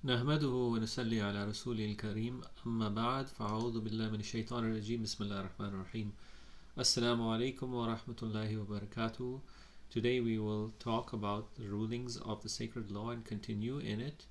نحمده ونصلي على رسوله الكريم أما بعد فأعوذ بالله من الشيطان الرجيم بسم الله الرحمن الرحيم Assalamu alaikum wa rahmatullahi wa barakatuh. Today we will talk about the rulings of the sacred law and continue in it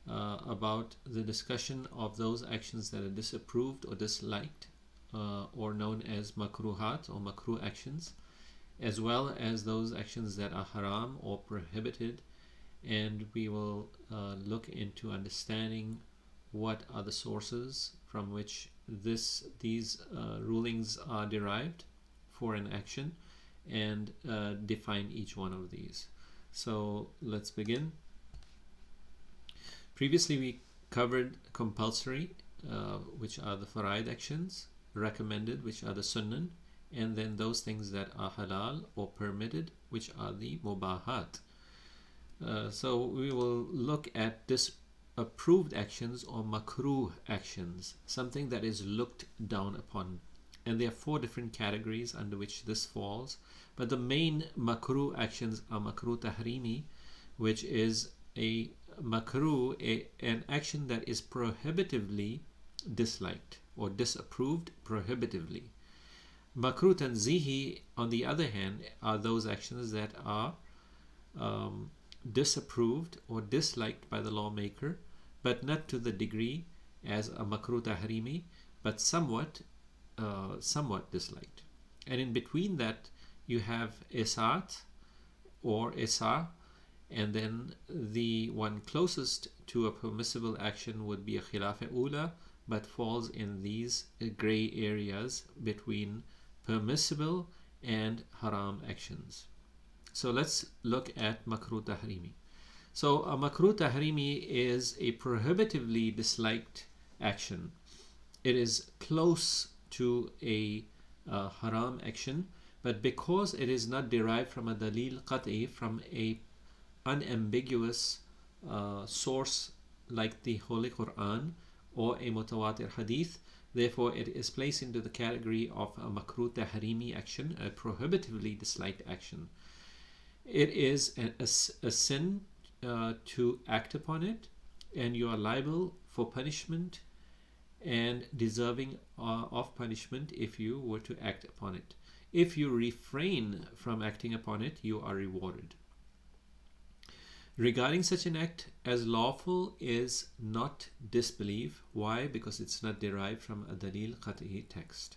about the discussion of those actions that are disapproved or disliked or known as makruhaat or makruh actions, as well as those actions that are haram or prohibited, and we will look into understanding what are the sources from which these rulings are derived for an action, and define each one of these. So let's begin. Previously we covered compulsory, which are the faraid actions, recommended, which are the sunnah, and then those things that are halal or permitted, which are the mubahat. So we will look at disapproved actions or makruh actions, something that is looked down upon. And there are 4 different categories under which this falls. But the main makruh actions are makruh tahrimi, which is a makruh, an action that is prohibitively disliked or disapproved prohibitively. Makruh tanzihi, on the other hand, are those actions that are disapproved or disliked by the lawmaker, but not to the degree as a makruh tahrimi, but somewhat disliked. And in between that you have isat or isa, and then the one closest to a permissible action would be a khilaf ula, but falls in these gray areas between permissible and haram actions. So let's look at makruh tahrimi. So a makruh tahrimi is a prohibitively disliked action. It is close to a haram action, but because it is not derived from a dalil qat'i, from a unambiguous source like the Holy Quran or a mutawatir hadith, therefore it is placed into the category of a makruh tahrimi action, a prohibitively disliked action. It is a sin to act upon it, and you are liable for punishment and deserving of punishment if you were to act upon it. If you refrain from acting upon it, you are rewarded. Regarding such an act as lawful is not disbelief. Why? Because it's not derived from a dalil qat'i text.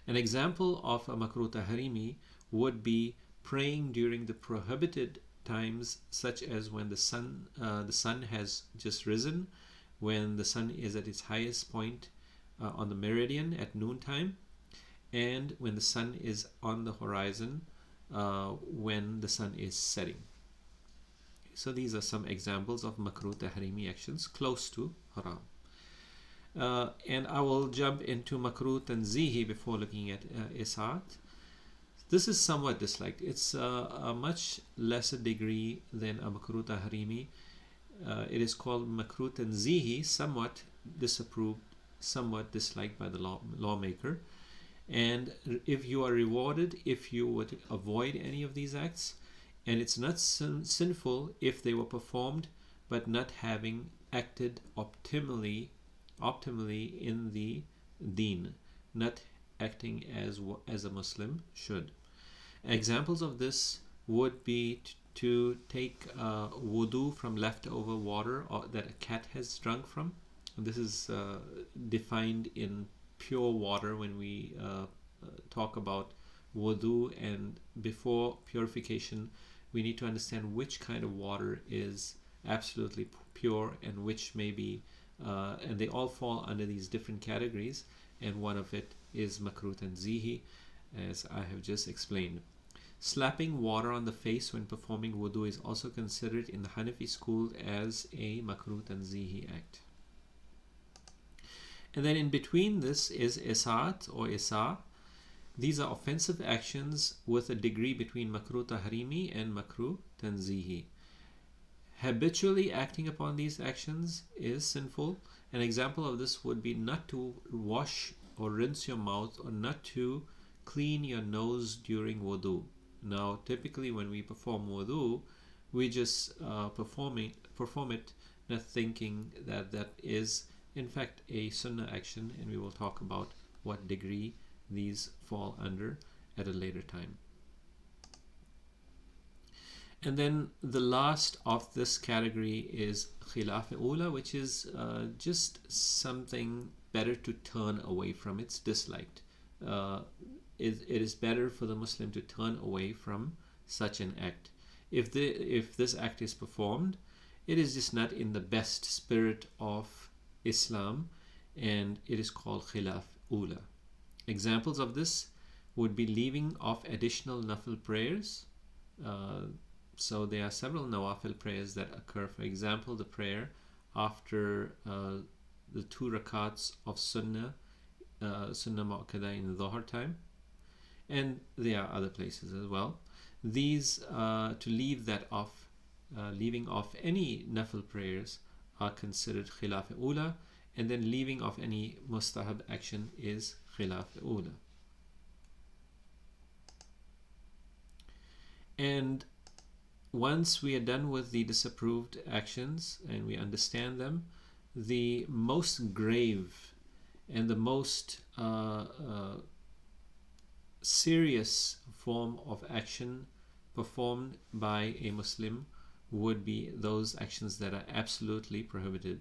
An example of a makruh tahrimi would be praying during the prohibited times, such as when the sun has just risen, when the sun is at its highest point on the meridian at noontime, and when the sun is on the horizon when the sun is setting. So these are some examples of makruh tahrimi actions close to haram. And I will jump into makruh tanzihi before looking at isat. This is somewhat disliked. It's a much lesser degree than a makruh tahrimi. It is called makruh tanzihi, somewhat disapproved, somewhat disliked by the lawmaker. And if you are rewarded if you were to avoid any of these acts, and it's not sinful if they were performed but not having acted optimally in the deen, not acting as a Muslim should. Examples of this would be to take wudu from leftover water that a cat has drunk from. And this is defined in pure water when we talk about wudu, and before purification we need to understand which kind of water is absolutely pure and which may be and they all fall under these different categories, and one of it is makruh tanzihi, as I have just explained. Slapping water on the face when performing wudu is also considered in the Hanafi school as a makruh tanzihi act. And then in between this is isat or isa. These are offensive actions with a degree between makruh tahrimi and makruh tanzihi. Habitually acting upon these actions is sinful. An example of this would be not to wash or rinse your mouth, or not to clean your nose during wudu. Now typically when we perform wudu, we just perform it not thinking that that is in fact a sunnah action, and we will talk about what degree these fall under at a later time. And then the last of this category is khilaf ula, which is just something better to turn away from. It's disliked. Uh, it is better for the Muslim to turn away from such an act. If this act is performed, it is just not in the best spirit of Islam, and it is called khilaf ula. Examples of this would be leaving off additional nafil prayers. So there are several nawafil prayers that occur. For example, the prayer after the 2 rakats of sunnah mu'akkada in the dhuhr time, and there are other places as well. These to leave that off, leaving off any nafil prayers are considered khilaf ula, and then leaving off any mustahab action is khilaf ula. And once we are done with the disapproved actions and we understand them, the most grave and the most serious form of action performed by a Muslim would be those actions that are absolutely prohibited.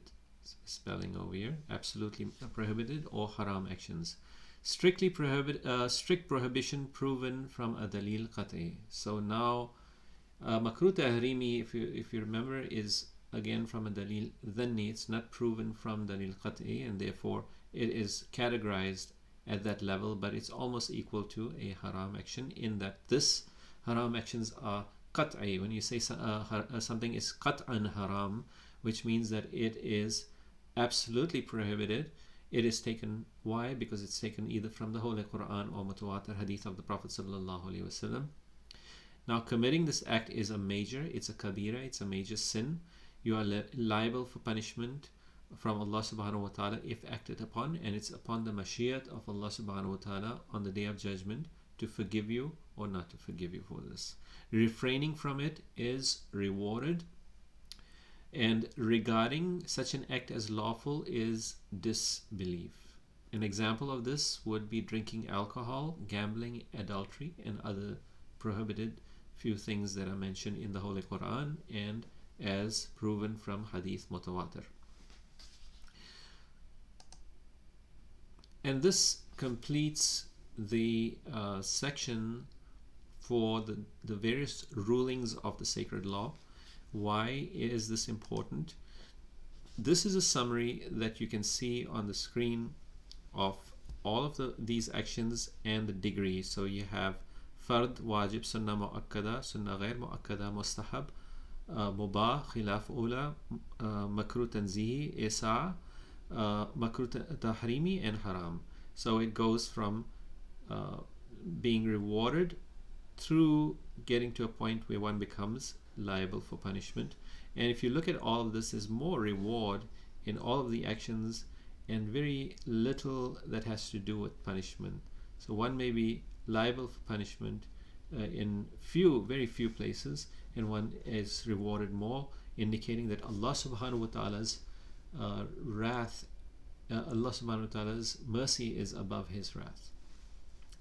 Spelling over here, absolutely prohibited, or haram actions. Strict prohibition proven from a dalil qat'i. So now makruh tahrimi, if you remember, is again from a dalil dhanni. It's not proven from dalil qat'i, and therefore it is categorized at that level, but it's almost equal to a haram action in that this haram actions are qat'i. When you say something is qat'an haram, which means that it is absolutely prohibited, it is taken. Why? Because it's taken either from the Holy Quran or mutawatir hadith of the Prophet sallallahu alaihi wasallam. Now, committing this act is it's a kabira, it's a major sin. You are liable for punishment from Allah subhanahu wa ta'ala if acted upon, and it's upon the mashiat of Allah subhanahu wa ta'ala on the day of judgment to forgive you or not to forgive you for this. Refraining from it is rewarded, and regarding such an act as lawful is disbelief. An example of this would be drinking alcohol, gambling, adultery, and other prohibited few things that are mentioned in the Holy Quran and as proven from hadith mutawatir. And this completes the section for the various rulings of the sacred law. Why is this important? This is a summary that you can see on the screen of all of these actions and the degree. So you have fard, wajib, sunnah mu'akkada, sunnah ghair mu'akkada, mustahab, mubah, khilaf ula, makruh tanzihi, isa, makruh tahrimi, and haram. So it goes from being rewarded through getting to a point where one becomes liable for punishment. And if you look at all of this, there's more reward in all of the actions and very little that has to do with punishment. So one may be liable for punishment in very few places, and one is rewarded more, indicating that Allah subhanahu wa ta'ala's wrath, Allah subhanahu wa ta'ala's mercy is above his wrath.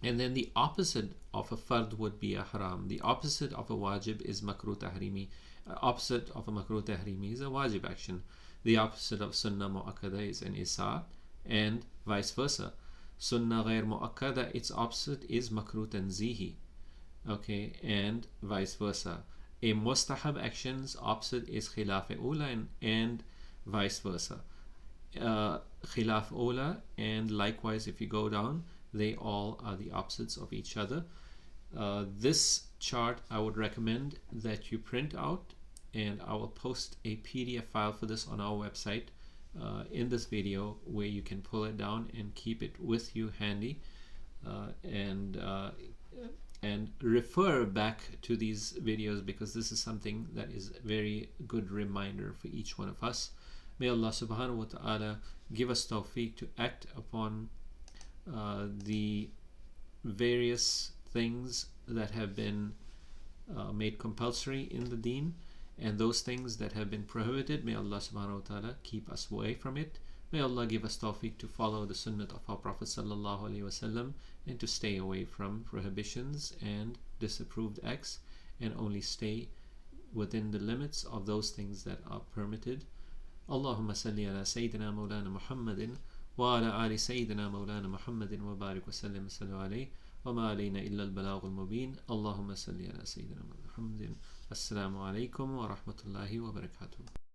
And then the opposite of a fard would be a haram. The opposite of a wajib is makruh tahrimi. Opposite of a makruh tahrimi is a wajib action. The opposite of sunnah mu'akkada is an isa, and vice versa. Sunnah ghair mu'akkada, its opposite is makruh tanzihi. Okay, and vice versa. A mustahab action's opposite is khilaf ula, and vice versa. Khilaf ula, and likewise if you go down, they all are the opposites of each other. This chart I would recommend that you print out, and I will post a PDF file for this on our website in this video, where you can pull it down and keep it with you handy, and refer back to these videos, because this is something that is a very good reminder for each one of us. May Allah subhanahu wa ta'ala give us tawfiq to act upon the various things that have been made compulsory in the deen, And those things that have been prohibited, may Allah subhanahu wa ta'ala keep us away from it. May Allah give us tawfiq to follow the sunnah of our Prophet sallallahu alaihi wasallam and to stay away from prohibitions and disapproved acts, and only stay within the limits of those things that are permitted. Allahumma salli ala Sayyidina Mawlana Muhammadin wa ala ali Sayyidina Mawlana Muhammadin wa barik wa sallim wa sallu alayhi wa ma alayna illa al-balagh al-mubin. Allahumma salli ala Sayyidina Muhammadin. Assalamu alaikum wa rahmatullahi wa barakatuh.